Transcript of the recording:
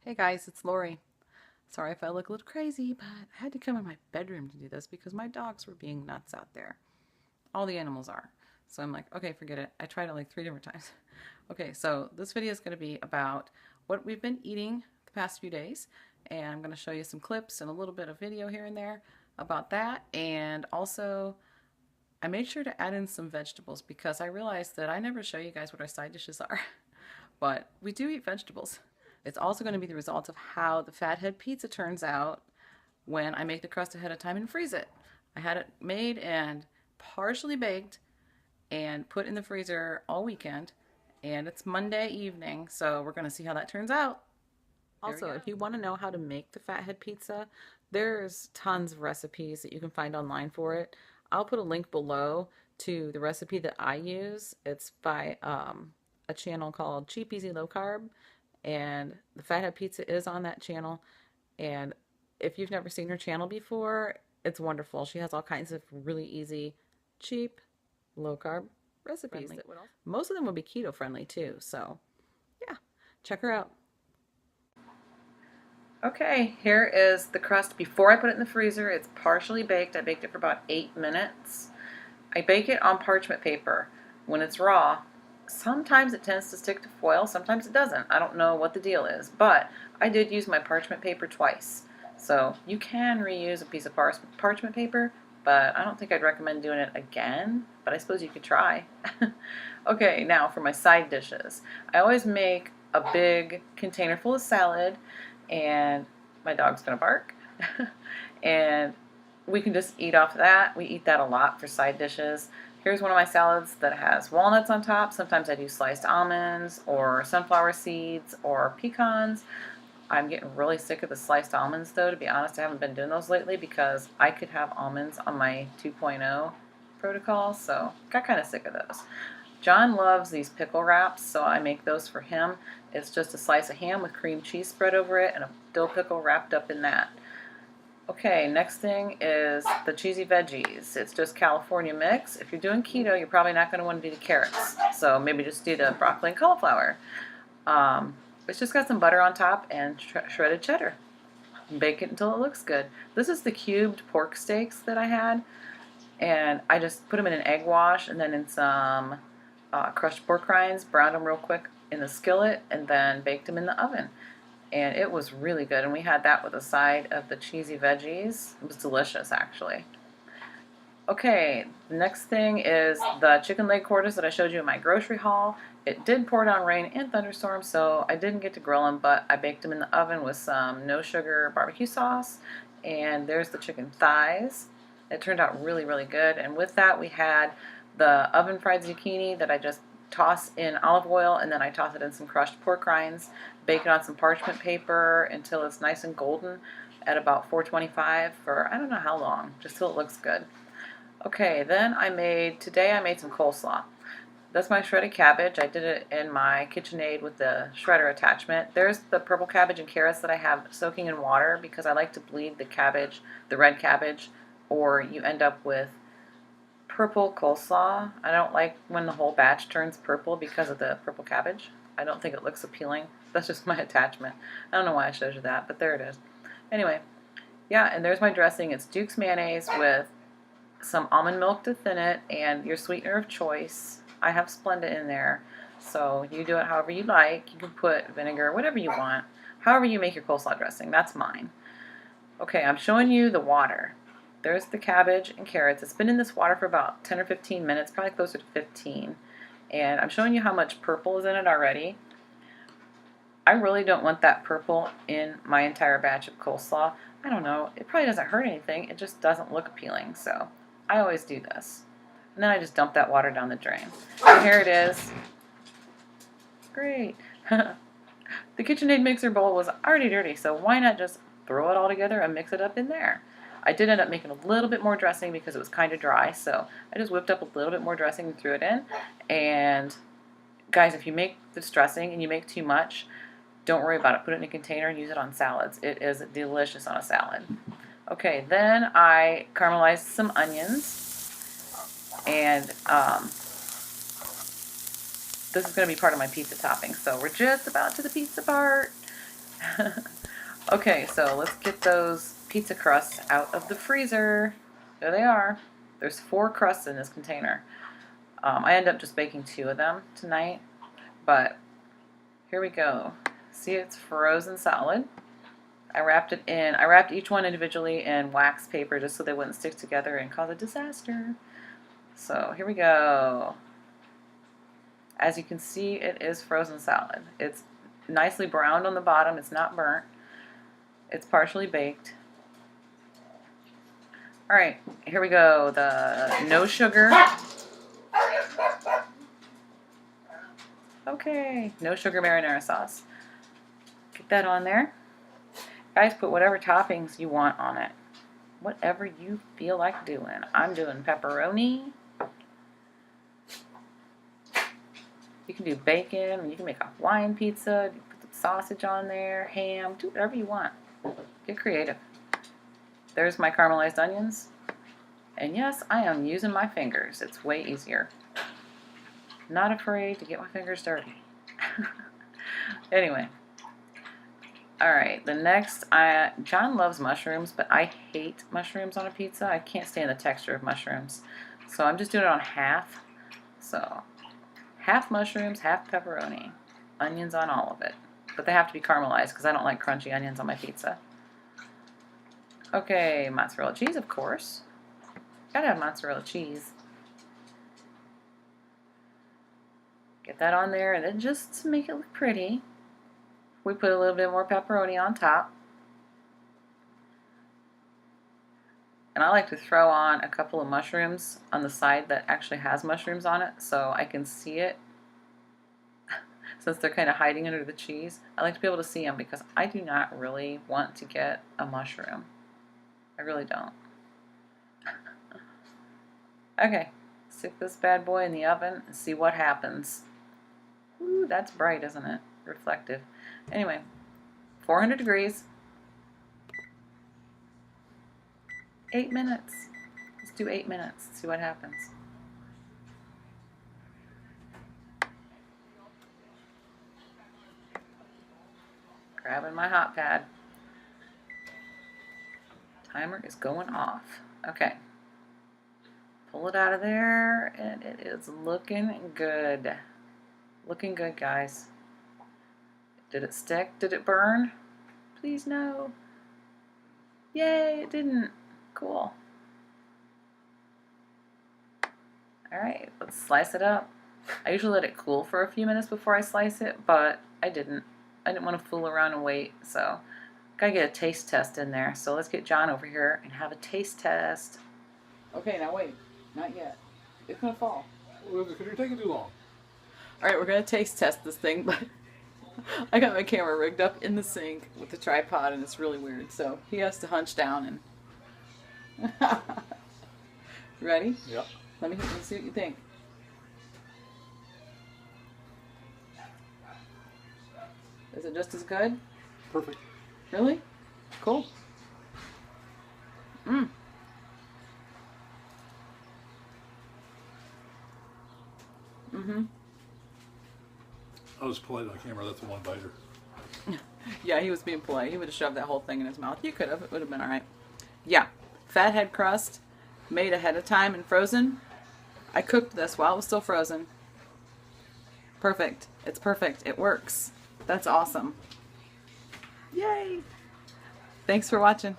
Hey guys, it's Lori. Sorry if I look a little crazy, but I had to come in my bedroom to do this because my dogs were being nuts out there. All the animals are. So I'm like, okay, forget it. I tried it like 3 different times. Okay, so this video is going to be about what we've been eating the past few days. And I'm going to show you some clips and a little bit of video here and there about that. And also, I made sure to add in some vegetables because I realized that I never show you guys what our side dishes are. But we do eat vegetables. It's also going to be the result of how the fathead pizza turns out when I make the crust ahead of time and freeze it. I had it made and partially baked and put in the freezer all weekend, and it's Monday evening, so we're going to see how that turns out. Also, if you want to know how to make the fathead pizza, there's tons of recipes that you can find online for it. I'll put a link below to the recipe that I use. It's by a channel called Cheap Easy Low Carb, and the fathead pizza is on that channel. And if you've never seen her channel before, it's wonderful. She has all kinds of really easy, cheap, low carb recipes. Most of them will be keto friendly too. So, yeah, check her out. Okay, here is the crust before I put it in the freezer. It's partially baked. I baked it for about 8 minutes. I bake it on parchment paper. When it's raw, sometimes it tends to stick to foil, sometimes it doesn't. I don't know what the deal is, but I did use my parchment paper twice. So you can reuse a piece of parchment paper, but I don't think I'd recommend doing it again, but I suppose you could try. Okay, now for my side dishes. I always make a big container full of salad, and my dog's gonna bark. And we can just eat off that. We eat that a lot for side dishes. Here's one of my salads that has walnuts on top. Sometimes I do sliced almonds or sunflower seeds or pecans. I'm getting really sick of the sliced almonds though, to be honest. I haven't been doing those lately because I could have almonds on my 2.0 protocol, so got kind of sick of those. John loves these pickle wraps, so I make those for him. It's just a slice of ham with cream cheese spread over it and a dill pickle wrapped up in that. Okay, next thing is the cheesy veggies. It's just California mix. If you're doing keto, you're probably not going to want to do the carrots, so maybe just do the broccoli and cauliflower. It's just got some butter on top and shredded cheddar. Bake it until it looks good. This is the cubed pork steaks that I had, and I just put them in an egg wash and then in some crushed pork rinds, browned them real quick in the skillet, and then baked them in the oven. And it was really good, and we had that with a side of the cheesy veggies. It was delicious, actually. Okay, the next thing is the chicken leg quarters that I showed you in my grocery haul. It did pour down rain and thunderstorms, so I didn't get to grill them, but I baked them in the oven with some no sugar barbecue sauce. And there's the chicken thighs. It turned out really, really good. And with that, we had the oven fried zucchini that I just toss in olive oil, and then I toss it in some crushed pork rinds, bake it on some parchment paper until it's nice and golden at about 425 for I don't know how long, just till it looks good. Okay, then today I made some coleslaw. That's my shredded cabbage. I did it in my KitchenAid with the shredder attachment. There's the purple cabbage and carrots that I have soaking in water because I like to bleed the cabbage, the red cabbage, or you end up with purple coleslaw. I don't like when the whole batch turns purple because of the purple cabbage. I don't think it looks appealing. That's just my attachment. I don't know why I showed you that, but there it is. Anyway, yeah, and there's my dressing. It's Duke's mayonnaise with some almond milk to thin it and your sweetener of choice. I have Splenda in there, so you do it however you like. You can put vinegar, whatever you want. However you make your coleslaw dressing, that's mine. Okay, I'm showing you the water. There's the cabbage and carrots. It's been in this water for about 10 or 15 minutes, probably closer to 15. And I'm showing you how much purple is in it already. I really don't want that purple in my entire batch of coleslaw. I don't know, it probably doesn't hurt anything, it just doesn't look appealing, so I always do this. And then I just dump that water down the drain. And here it is. Great. The KitchenAid mixer bowl was already dirty, so why not just throw it all together and mix it up in there? I did end up making a little bit more dressing because it was kind of dry, so I just whipped up a little bit more dressing and threw it in. And guys, if you make this dressing and you make too much, don't worry about it. Put it in a container and use it on salads. It is delicious on a salad. Okay, then I caramelized some onions, and this is going to be part of my pizza topping. So we're just about to the pizza part. Okay, so let's get those pizza crusts out of the freezer. There they are. There's 4 crusts in this container. I end up just baking 2 of them tonight, but here we go. See, it's frozen solid. I wrapped each one individually in wax paper just so they wouldn't stick together and cause a disaster. So here we go. As you can see, it is frozen solid. It's nicely browned on the bottom. It's not burnt. It's partially baked. All right, here we go. The no sugar. Okay, no sugar marinara sauce. Get that on there. Guys, put whatever toppings you want on it. Whatever you feel like doing. I'm doing pepperoni. You can do bacon. You can make a Hawaiian pizza. You put some sausage on there, ham. Do whatever you want. Get creative. There's my caramelized onions. And yes, I am using my fingers. It's way easier. Not afraid to get my fingers dirty. Anyway. Alright, the next, John loves mushrooms, but I hate mushrooms on a pizza. I can't stand the texture of mushrooms. So I'm just doing it on half. So, half mushrooms, half pepperoni. Onions on all of it. But they have to be caramelized because I don't like crunchy onions on my pizza. Okay, mozzarella cheese, of course. Gotta have mozzarella cheese. Get that on there, and then just to make it look pretty, we put a little bit more pepperoni on top. And I like to throw on a couple of mushrooms on the side that actually has mushrooms on it so I can see it. Since they're kind of hiding under the cheese, I like to be able to see them because I do not really want to get a mushroom. I really don't. Okay, stick this bad boy in the oven and see what happens. Ooh, that's bright, isn't it? Reflective. Anyway, 400 degrees. 8 minutes. Let's do 8 minutes. See what happens. Grabbing my hot pad. Timer is going off. Okay. Pull it out of there, and it is looking good. Looking good, guys. Did it stick? Did it burn? Please no. Yay, it didn't. Cool. Alright, let's slice it up. I usually let it cool for a few minutes before I slice it, but I didn't. I didn't want to fool around and wait, so gotta get a taste test in there. So let's get John over here and have a taste test. Okay, now wait. Not yet. It's gonna fall. Well, because you're taking too long. Alright, we're gonna taste test this thing, but I got my camera rigged up in the sink with the tripod and it's really weird, so he has to hunch down and... Ready? Yep. Let me see what you think. Is it just as good? Perfect. Really? Cool. Mmm. Mm-hmm. I was polite on camera. That's a one biter. Yeah, he was being polite. He would have shoved that whole thing in his mouth. You could have. It would have been all right. Yeah. Fathead crust, made ahead of time and frozen. I cooked this while it was still frozen. Perfect. It's perfect. It works. That's awesome. Yay! Thanks for watching.